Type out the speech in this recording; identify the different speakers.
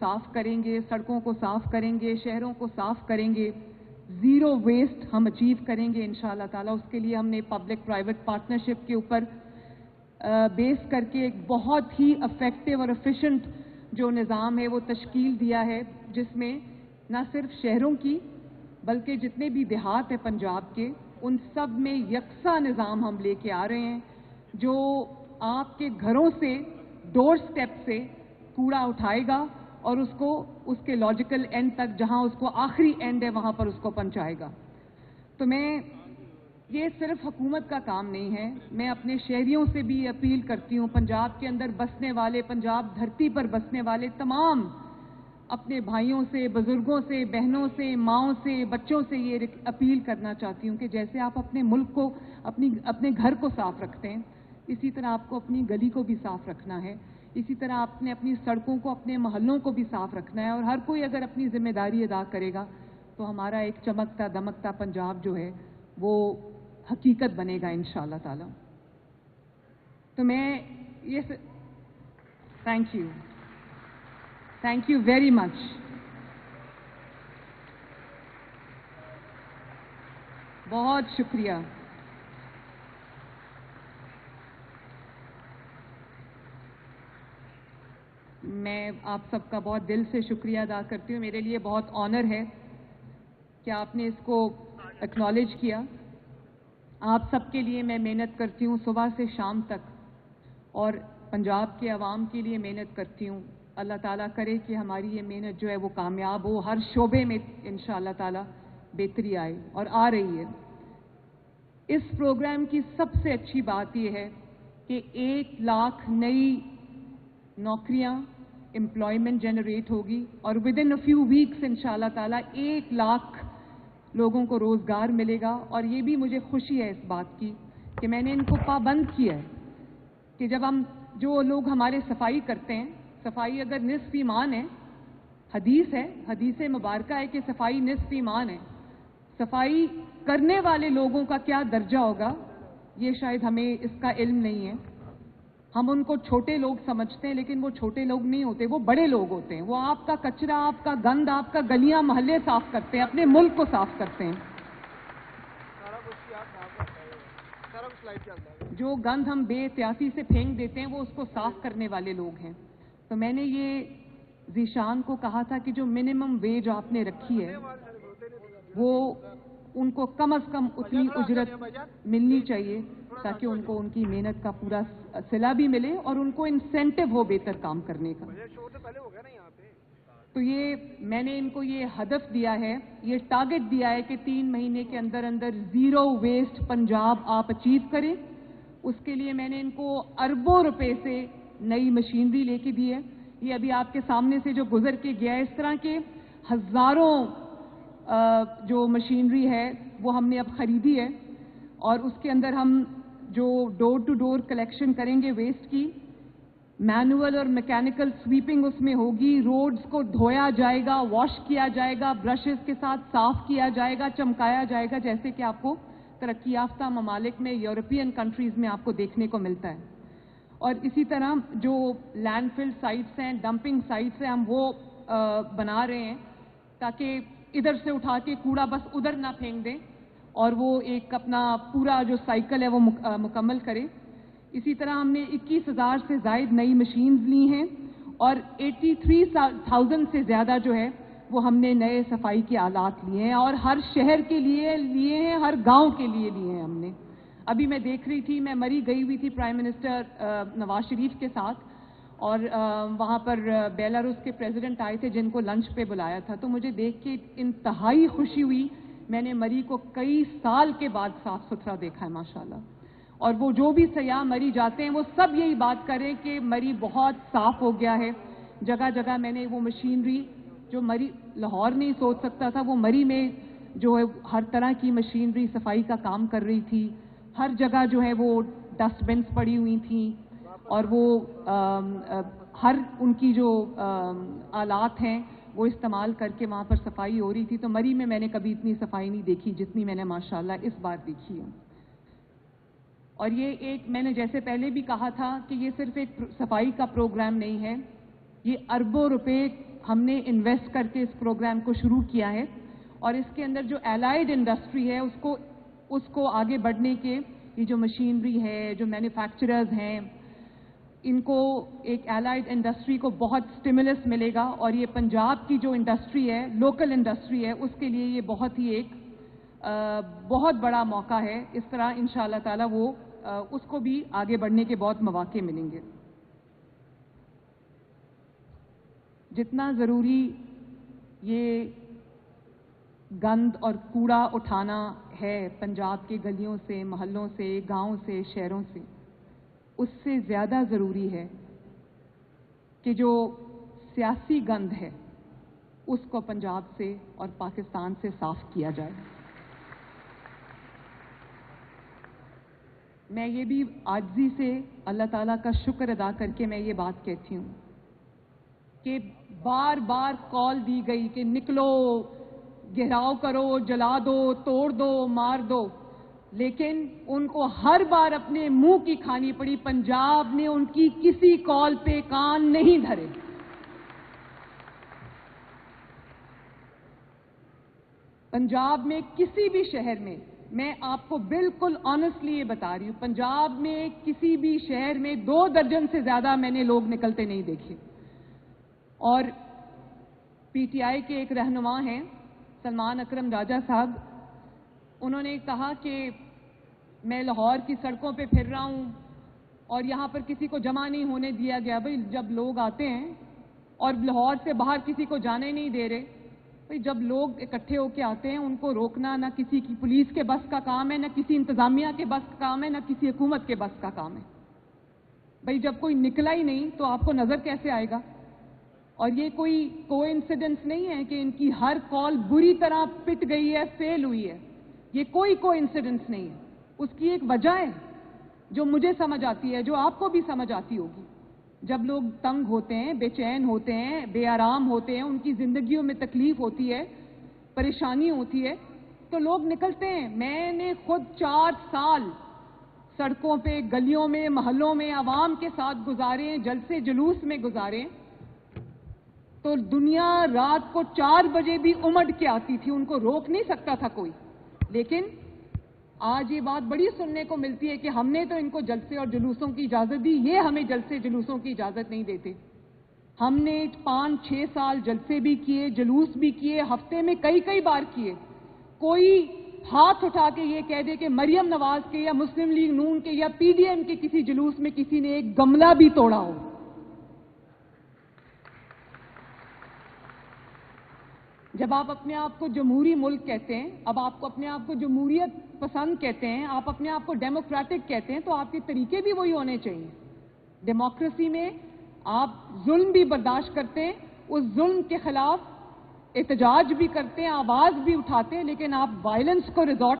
Speaker 1: साफ करेंगे, सड़कों को साफ करेंगे, शहरों को साफ करेंगे, ज़ीरो वेस्ट हम अचीव करेंगे इंशाअल्लाह ताला। उसके लिए हमने पब्लिक प्राइवेट पार्टनरशिप के ऊपर बेस करके एक बहुत ही इफेक्टिव और एफिशिएंट जो निज़ाम है वो तश्कील दिया है, जिसमें न सिर्फ शहरों की बल्कि जितने भी देहात है पंजाब के, उन सब में यकसा निज़ाम हम लेके आ रहे हैं, जो आपके घरों से, डोर स्टेप से कूड़ा उठाएगा और उसको उसके लॉजिकल एंड तक, जहां उसको आखिरी एंड है वहां पर उसको पहुंचाएगा। तो ये सिर्फ हुकूमत का काम नहीं है, मैं अपने शहरियों से भी अपील करती हूं, पंजाब के अंदर बसने वाले, पंजाब धरती पर बसने वाले तमाम अपने भाइयों से, बुजुर्गों से, बहनों से, माँओं से, बच्चों से ये अपील करना चाहती हूं कि जैसे आप अपने मुल्क को, अपने घर को साफ रखते हैं, इसी तरह आपको अपनी गली को भी साफ रखना है, इसी तरह आपने अपनी सड़कों को, अपने मोहल्लों को भी साफ रखना है। और हर कोई अगर अपनी जिम्मेदारी अदा करेगा तो हमारा एक चमकता दमकता पंजाब जो है वो हकीकत बनेगा इंशाअल्लाह ताला। तो मैं ये थैंक यू वेरी मच। बहुत शुक्रिया। मैं आप सबका बहुत दिल से शुक्रिया अदा करती हूँ। मेरे लिए बहुत ऑनर है कि आपने इसको एक्नॉलेज किया। आप सबके लिए मैं मेहनत करती हूँ सुबह से शाम तक, और पंजाब के अवाम के लिए मेहनत करती हूँ। अल्लाह ताला करे कि हमारी ये मेहनत जो है वो कामयाब हो, हर शोबे में इंशाअल्लाह ताला बेहतरी आए, और आ रही है। इस प्रोग्राम की सबसे अच्छी बात यह है कि 1 लाख नई नौकरियां, एम्प्लॉयमेंट जनरेट होगी, और with in a few weeks इंशाअल्लाह ताला 1 लाख लोगों को रोजगार मिलेगा। और ये भी मुझे खुशी है इस बात की कि मैंने इनको पाबंद किया है कि जब हम, जो लोग हमारे सफाई करते हैं, सफाई अगर निस्फ ईमान है, हदीस मुबारका है कि सफाई निस्फ ईमान है, सफाई करने वाले लोगों का क्या दर्जा होगा ये शायद हमें इसका इल्म नहीं है। हम उनको छोटे लोग समझते हैं, लेकिन वो छोटे लोग नहीं होते, वो बड़े लोग होते हैं। वो आपका कचरा, आपका गंद, आपका गलियां मोहल्ले साफ करते हैं, अपने मुल्क को साफ करते हैं। जो गंद हम बेएहतियाती से फेंक देते हैं वो उसको साफ करने वाले लोग हैं। तो मैंने ये ज़ीशान को कहा था कि जो मिनिमम वेज आपने रखी है वो उनको कम से कम उतनी उजरत मिलनी चाहिए, ताकि उनको उनकी मेहनत का पूरा सिला भी मिले और उनको इंसेंटिव हो बेहतर काम करने का। तो ये मैंने इनको ये हदफ दिया है, ये टारगेट दिया है कि 3 महीने के अंदर अंदर ज़ीरो वेस्ट पंजाब आप अचीव करें। उसके लिए मैंने इनको अरबों रुपए से नई मशीनरी लेके दी है। ये अभी आपके सामने से जो गुजर के गया है, इस तरह के हज़ारों जो मशीनरी है वो हमने अब खरीदी है, और उसके अंदर हम जो डोर टू डोर कलेक्शन करेंगे वेस्ट की, मैनुअल और मैकेनिकल स्वीपिंग उसमें होगी। रोड्स को धोया जाएगा, वॉश किया जाएगा, ब्रशेस के साथ साफ किया जाएगा, चमकाया जाएगा, जैसे कि आपको तरक्की याफ्ता ममालिक में, यूरोपियन कंट्रीज में आपको देखने को मिलता है। और इसी तरह जो लैंडफिल साइट्स हैं, डंपिंग साइट्स हैं, हम वो बना रहे हैं ताकि इधर से उठा के कूड़ा बस उधर ना फेंक दें, और वो एक अपना पूरा जो साइकिल है वो मुकम्मल करे। इसी तरह हमने 21,000 से ज़ायद नई मशीन्स ली हैं, और 83,000 से ज़्यादा जो है वो हमने नए सफाई के आलात लिए हैं, और हर शहर के लिए लिए हैं, हर गांव के लिए लिए हैं हमने। अभी मैं देख रही थी, मैं मरी गई हुई थी प्राइम मिनिस्टर नवाज शरीफ के साथ, और वहाँ पर बेलारूस के प्रेसिडेंट आए थे जिनको लंच पे बुलाया था। तो मुझे देख के इंतहाई खुशी हुई। मैंने मरी को कई साल के बाद साफ सुथरा देखा है माशाल्लाह, और वो जो भी सयाह मरी जाते हैं वो सब यही बात करें कि मरी बहुत साफ हो गया है। जगह जगह मैंने वो मशीनरी, जो मरी लाहौर नहीं सोच सकता था, वो मरी में जो है हर तरह की मशीनरी सफाई का काम कर रही थी। हर जगह जो है वो डस्टबिन्स पड़ी हुई थी, और वो हर उनकी जो आलात हैं वो इस्तेमाल करके वहाँ पर सफाई हो रही थी। तो मरी में मैंने कभी इतनी सफाई नहीं देखी जितनी मैंने माशाल्लाह इस बार देखी है। और ये एक, मैंने जैसे पहले भी कहा था कि ये सिर्फ एक सफाई का प्रोग्राम नहीं है, ये अरबों रुपए हमने इन्वेस्ट करके इस प्रोग्राम को शुरू किया है और इसके अंदर जो एलाइड इंडस्ट्री है उसको आगे बढ़ने के, ये जो मशीनरी है, जो मैन्युफैक्चरर्स हैं, इनको एक एलाइड इंडस्ट्री को बहुत स्टिमुलस मिलेगा और ये पंजाब की जो इंडस्ट्री है, लोकल इंडस्ट्री है, उसके लिए ये बहुत ही एक बहुत बड़ा मौका है। इस तरह इंशाअल्लाह ताला वो उसको भी आगे बढ़ने के बहुत मौके मिलेंगे। जितना ज़रूरी ये गंद और कूड़ा उठाना है पंजाब के गलियों से, मोहल्लों से, गांव से, शहरों से, उससे ज़्यादा ज़रूरी है कि जो सियासी गंद है उसको पंजाब से और पाकिस्तान से साफ किया जाए। मैं ये भी आजिज़ी से अल्लाह ताला का शुक्र अदा करके मैं ये बात कहती हूँ कि बार बार कॉल दी गई कि निकलो, घेराव करो, जला दो, तोड़ दो, मार दो, लेकिन उनको हर बार अपने मुंह की खानी पड़ी। पंजाब ने उनकी किसी कॉल पे कान नहीं धरे। पंजाब में किसी भी शहर में, मैं आपको बिल्कुल ऑनेस्टली ये बता रही हूं, पंजाब में किसी भी शहर में 2 दर्जन से ज्यादा मैंने लोग निकलते नहीं देखे। और पीटीआई के एक रहनुमा हैं सलमान अकरम राजा साहब, उन्होंने कहा कि मैं लाहौर की सड़कों पे फिर रहा हूं और यहां पर किसी को जमा नहीं होने दिया गया। भाई जब लोग आते हैं और लाहौर से बाहर किसी को जाने नहीं दे रहे, भाई जब लोग इकट्ठे होकर आते हैं उनको रोकना ना किसी की पुलिस के बस का काम है, ना किसी इंतजामिया के बस का काम है, ना किसी हुकूमत के बस का काम है। भाई जब कोई निकला ही नहीं तो आपको नजर कैसे आएगा? और ये कोई कोइंसिडेंस नहीं है कि इनकी हर कॉल बुरी तरह पिट गई है, फेल हुई है। ये कोई कोइंसिडेंस नहीं है, उसकी एक वजह है जो मुझे समझ आती है, जो आपको भी समझ आती होगी। जब लोग तंग होते हैं, बेचैन होते हैं, बेआराम होते हैं, उनकी जिंदगियों में तकलीफ होती है, परेशानी होती है, तो लोग निकलते हैं। मैंने खुद 4 साल सड़कों पे, गलियों में, मोहल्लों में आवाम के साथ गुजारे, जलसे जुलूस में गुजारे, तो दुनिया रात को 4 बजे भी उमड़ के आती थी, उनको रोक नहीं सकता था कोई। लेकिन आज ये बात बड़ी सुनने को मिलती है कि हमने तो इनको जलसे और जुलूसों की इजाजत दी, ये हमें जलसे जुलूसों की इजाजत नहीं देते। हमने 5-6 साल जलसे भी किए, जुलूस भी किए, हफ्ते में कई बार किए। कोई हाथ उठा के ये कह दे कि मरियम नवाज के या मुस्लिम लीग नून के या पीडीएम के किसी जुलूस में किसी ने एक गमला भी तोड़ा हो। जब आप अपने आप को जमहूरी मुल्क कहते हैं, अब आपको अपने आप को जमहूरियत पसंद कहते हैं, आप अपने आप को डेमोक्रेटिक कहते हैं, तो आपके तरीके भी वही होने चाहिए। डेमोक्रेसी में आप जुल्म भी बर्दाश्त करते हैं, उस जुल्म के खिलाफ एहतजाज भी करते हैं, आवाज भी उठाते हैं, लेकिन आप वायलेंस को रिजॉर्ट